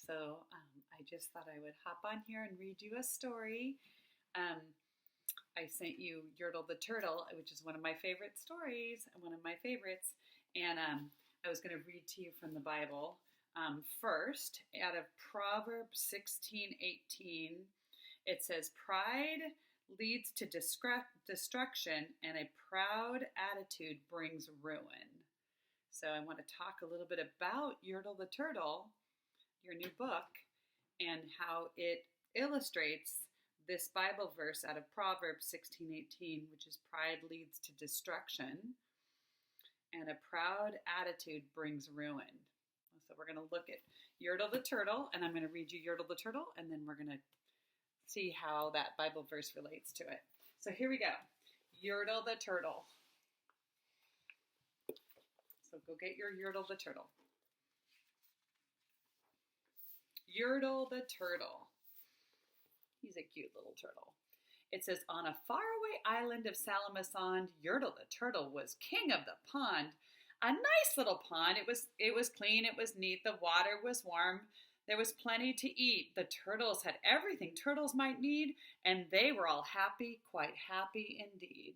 So I just thought I would hop on here and read you a story. Um, I sent you Yertle the Turtle, which is one of my favorite stories and one of my favorites. And I was going to read to you from the Bible. First, out of Proverbs 16:18, it says, "Pride leads to destruction, and a proud attitude brings ruin." So I want to talk a little bit about Yertle the Turtle, your new book, and how it illustrates this Bible verse out of Proverbs 16:18, which is pride leads to destruction, and a proud attitude brings ruin. So we're going to look at Yertle the Turtle, and I'm going to read you Yertle the Turtle, and then we're going to see how that Bible verse relates to it. So here we go. Yertle the Turtle. So go get your Yertle the Turtle. Yertle the Turtle. He's a cute little turtle. It says, on a faraway island of Salamasond, Yertle the Turtle was king of the pond. A nice little pond. It was clean, it was neat, the water was warm, there was plenty to eat. The turtles had everything turtles might need, and they were all happy, quite happy indeed.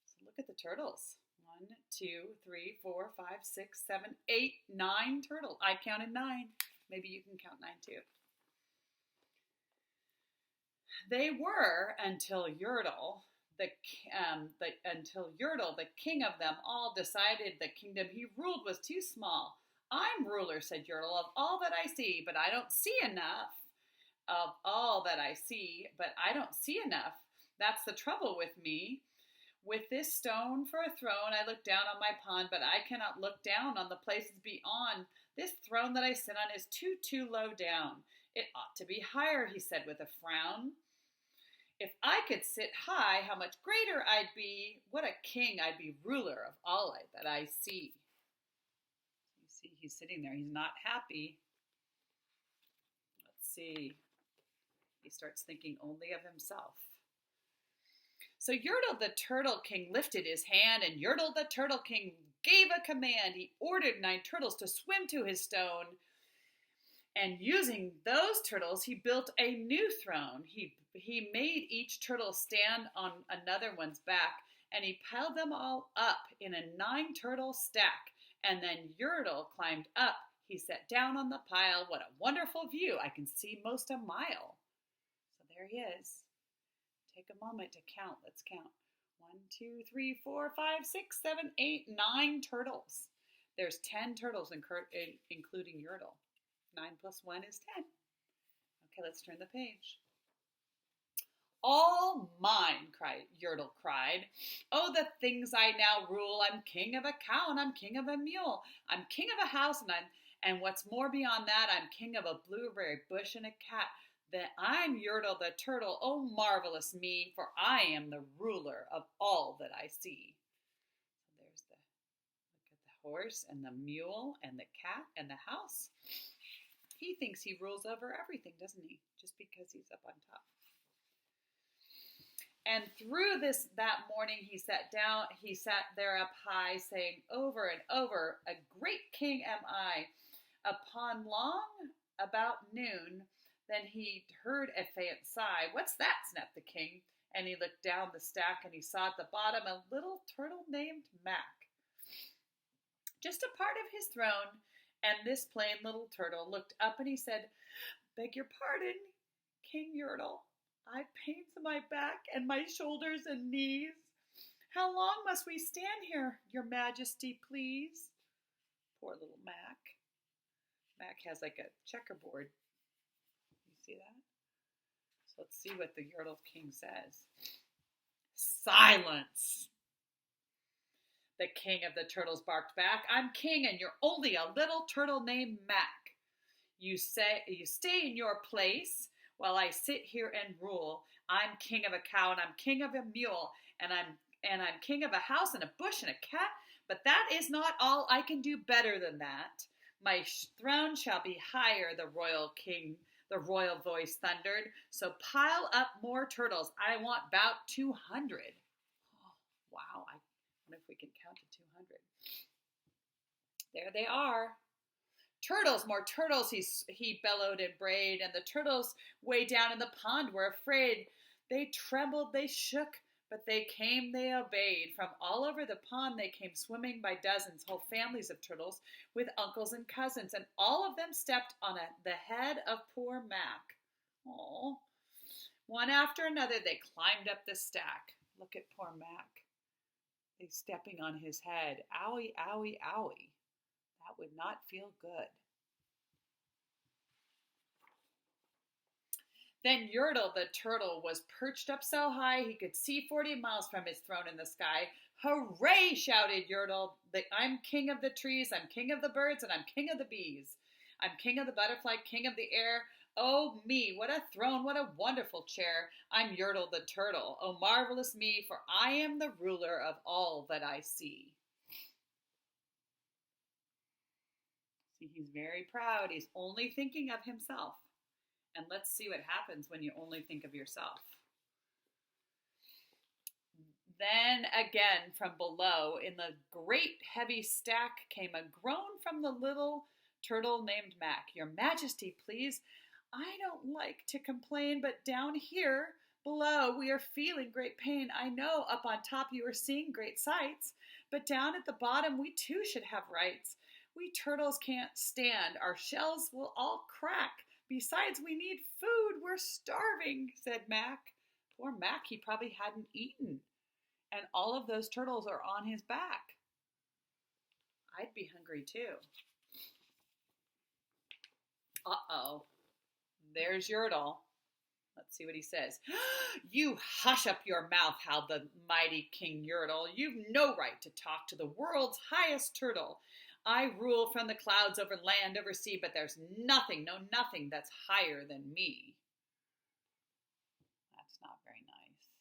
So look at the turtles. 1, 2, 3, 4, 5, 6, 7, 8, 9 turtles. I counted 9. Maybe you can count 9 too. They were until Yertle, the king of them all, decided the kingdom he ruled was too small. I'm ruler, said Yertle, of all that I see, but I don't see enough. Of all that I see, but I don't see enough. That's the trouble with me. With this stone for a throne, I look down on my pond, but I cannot look down on the places beyond. This throne that I sit on is too low down. It ought to be higher, he said with a frown. If I could sit high, how much greater I'd be. What a king I'd be, ruler of all that I see. You see, he's sitting there. He's not happy. Let's see. He starts thinking only of himself. So Yertle the Turtle King lifted his hand, and Yertle the Turtle King gave a command. He ordered 9 turtles to swim to his stone. And using those turtles, he built a new throne. He made each turtle stand on another one's back, and he piled them all up in a 9 turtle stack. And then Yertle climbed up. He sat down on the pile. What a wonderful view. I can see most a mile. So there he is. Take a moment to count. Let's count. 1, 2, 3, 4, 5, 6, 7, 8, 9 turtles. There's 10 turtles, including Yertle. 9 plus 1 is 10. Okay, let's turn the page. All mine, Yertle cried. Oh, the things I now rule. I'm king of a cow and I'm king of a mule. I'm king of a house and what's more beyond that, I'm king of a blueberry bush and a cat. That I'm Yertle the Turtle. Oh, marvelous me, for I am the ruler of all that I see. So there's look at the horse and the mule and the cat and the house. He thinks he rules over everything, doesn't he? Just because he's up on top. And through that morning he sat there up high, saying over and over, a great king am I. Upon long, about noon, then he heard a faint sigh. What's that? Snapped the king. And he looked down the stack and he saw at the bottom a little turtle named Mac. Just a part of his throne. And this plain little turtle looked up and he said, beg your pardon, King Yertle. I've pains in my back and my shoulders and knees. How long must we stand here, your majesty, please? Poor little Mac. Mac has like a checkerboard. You see that? So let's see what the Yertle King says. Silence! The king of the turtles barked back. I'm king and you're only a little turtle named Mac. You stay in your place while I sit here and rule. I'm king of a cow and I'm king of a mule and I'm king of a house and a bush and a cat. But that is not all. I can do better than that. My throne shall be higher, the royal voice thundered. So pile up more turtles. I want about 200. Oh, wow, I wonder if we can count to 200. There they are. Turtles, more turtles, he bellowed and brayed, and the turtles way down in the pond were afraid. They trembled, they shook, but they came, they obeyed. From all over the pond they came swimming by dozens, whole families of turtles with uncles and cousins, and all of them stepped on the head of poor Mac. Oh, one after another they climbed up the stack. Look at poor Mac. They're stepping on his head. Owie, owie, owie. That would not feel good. Then Yertle the turtle was perched up so high he could see 40 miles from his throne in the sky. Hooray, shouted Yertle. I'm king of the trees, I'm king of the birds, and I'm king of the bees. I'm king of the butterfly, king of the air. Oh me, what a throne, what a wonderful chair. I'm Yertle the turtle. Oh marvelous me, for I am the ruler of all that I see. See, he's very proud. He's only thinking of himself. And let's see what happens when you only think of yourself. Then again from below, in the great heavy stack, came a groan from the little turtle named Mac. Your Majesty, please. I don't like to complain, but down here below we are feeling great pain. I know up on top you are seeing great sights, but down at the bottom we too should have rights. We turtles can't stand. Our shells will all crack. Besides, we need food. We're starving, said Mac. Poor Mac, he probably hadn't eaten. And all of those turtles are on his back. I'd be hungry too. Uh-oh. There's Yertle. Let's see what he says. You hush up your mouth, howled the mighty King Yertle. You've no right to talk to the world's highest turtle. I rule from the clouds over land, over sea, but there's nothing, no nothing that's higher than me. That's not very nice.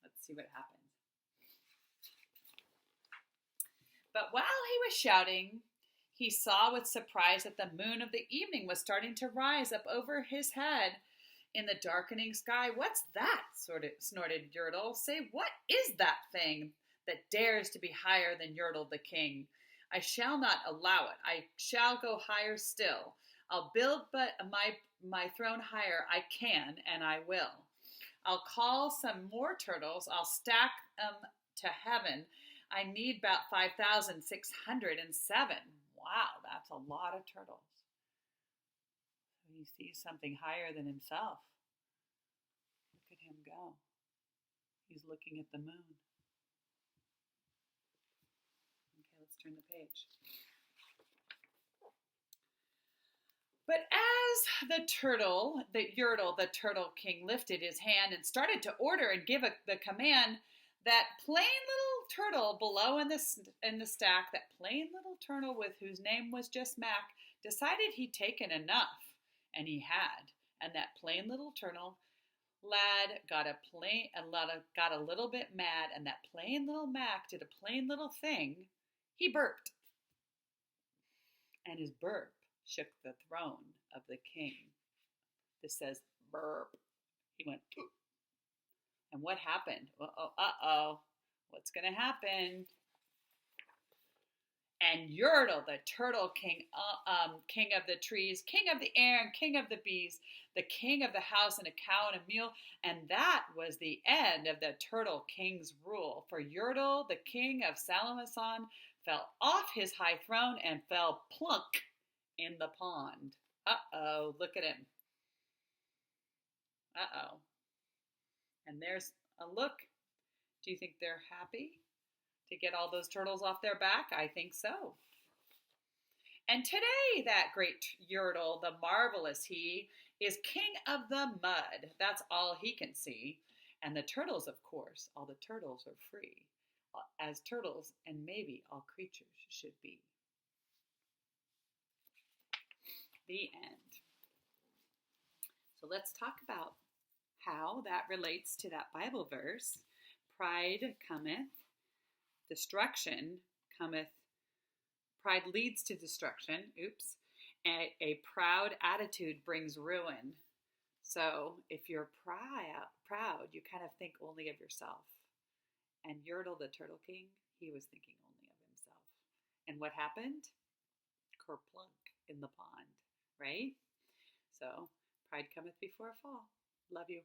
Let's see what happens. But while he was shouting, he saw with surprise that the moon of the evening was starting to rise up over his head in the darkening sky. What's that? Snorted Yertle. Say, what is that thing that dares to be higher than Yertle the king? I shall not allow it. I shall go higher still. I'll build but my throne higher. I can, and I will. I'll call some more turtles. I'll stack them to heaven. I need about 5,607. Wow, that's a lot of turtles. He sees something higher than himself. Look at him go. He's looking at the moon. Let's turn the page. But as the Yertle, the turtle king, lifted his hand and started to order and give the command, that plain little turtle below in the stack, that plain little turtle with whose name was just Mac, decided he'd taken enough, and he had. And that plain little turtle lad got a little bit mad, and that plain little Mac did a plain little thing. He burped, and his burp shook the throne of the king. This says burp. He went, ooh. And what happened? Uh-oh. What's going to happen? And Yertle, the turtle king, king of the trees, king of the air, and king of the bees, the king of the house and a cow and a mule. And that was the end of the turtle king's rule. For Yertle, the king of Salamasan, fell off his high throne and fell plunk in the pond. Uh-oh, look at him. Uh-oh. And there's a look. Do you think they're happy to get all those turtles off their back? I think so. And today, that great Yertle, the marvelous he, is king of the mud. That's all he can see. And the turtles, of course, all the turtles are free, as turtles and maybe all creatures should be. The end. So let's talk about how that relates to that Bible verse. Pride cometh, destruction cometh. Pride leads to destruction. Oops. A proud attitude brings ruin. So if you're proud, you kind of think only of yourself. And Yertle, the Turtle King, he was thinking only of himself. And what happened? kerplunk in the pond, right? So pride cometh before a fall. Love you.